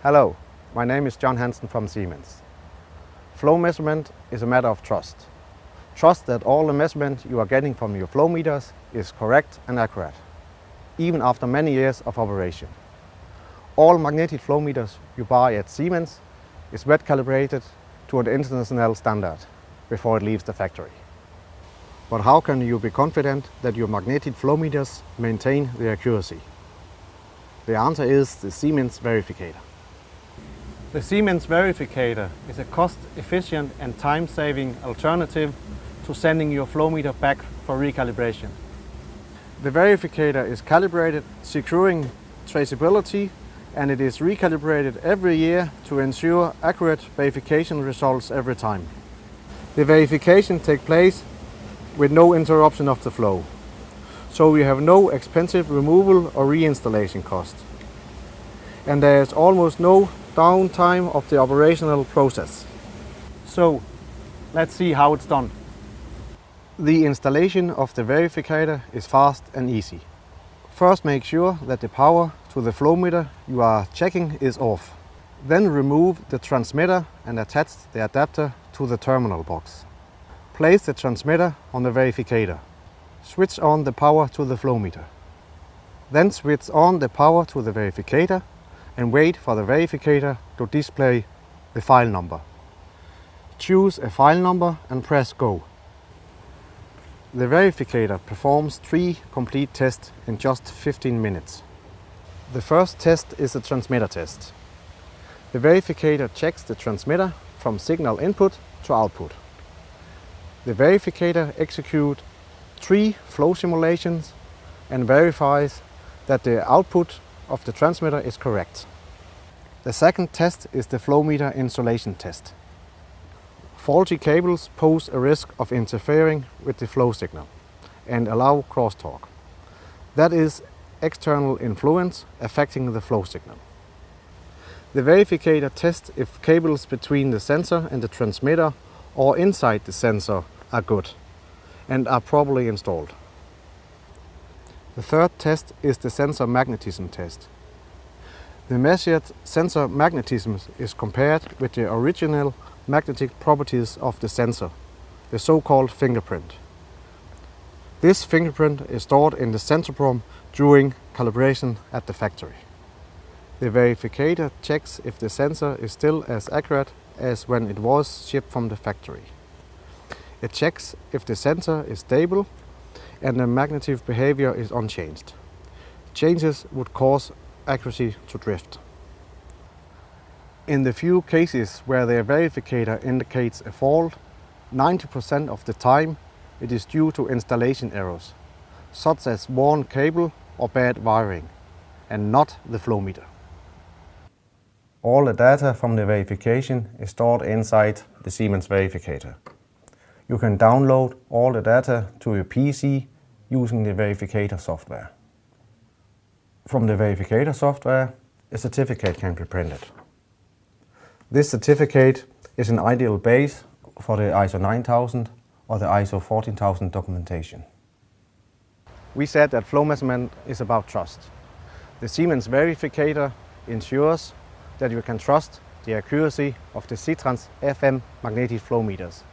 Hello, my name is John Hansen from Siemens. Flow measurement is a matter of trust. Trust that all the measurement you are getting from your flow meters is correct and accurate, even after many years of operation. All magnetic flow meters you buy at Siemens is wet calibrated to an international standard before it leaves the factory. But how can you be confident that your magnetic flow meters maintain the accuracy? The answer is the Siemens Verificator. The Siemens Verificator is a cost-efficient and time-saving alternative to sending your flow meter back for recalibration. The Verificator is calibrated, securing traceability, and it is recalibrated every year to ensure accurate verification results every time. The verification takes place with no interruption of the flow, so you have no expensive removal or reinstallation cost. And there is almost no downtime of the operational process. So, let's see how it's done. The installation of the Verificator is fast and easy. First, make sure that the power to the flow meter you are checking is off. Then remove the transmitter and attach the adapter to the terminal box. Place the transmitter on the Verificator. Switch on the power to the flow meter. Then switch on the power to the Verificator and wait for the Verificator to display the file number. Choose a file number and press Go. The Verificator performs 3 complete tests in just 15 minutes. The first test is a transmitter test. The Verificator checks the transmitter from signal input to output. The Verificator executes 3 flow simulations and verifies that the output of the transmitter is correct. The second test is the flow meter insulation test. Faulty cables pose a risk of interfering with the flow signal and allow crosstalk. That is external influence affecting the flow signal. The Verificator tests if cables between the sensor and the transmitter or inside the sensor are good and are properly installed. The third test is the sensor magnetism test. The measured sensor magnetism is compared with the original magnetic properties of the sensor, the so-called fingerprint. This fingerprint is stored in the sensor during calibration at the factory. The Verificator checks if the sensor is still as accurate as when it was shipped from the factory. It checks if the sensor is stable and the magnetic behavior is unchanged. Changes would cause accuracy to drift. In the few cases where the Verificator indicates a fault, 90% of the time it is due to installation errors, such as worn cable or bad wiring, and not the flow meter. All the data from the verification is stored inside the Siemens Verificator. You can download all the data to your PC using the Verificator software. From the Verificator software, a certificate can be printed. This certificate is an ideal base for the ISO 9000 or the ISO 14000 documentation. We said that flow measurement is about trust. The Siemens Verificator ensures that you can trust the accuracy of the SITRANS FM magnetic flow meters.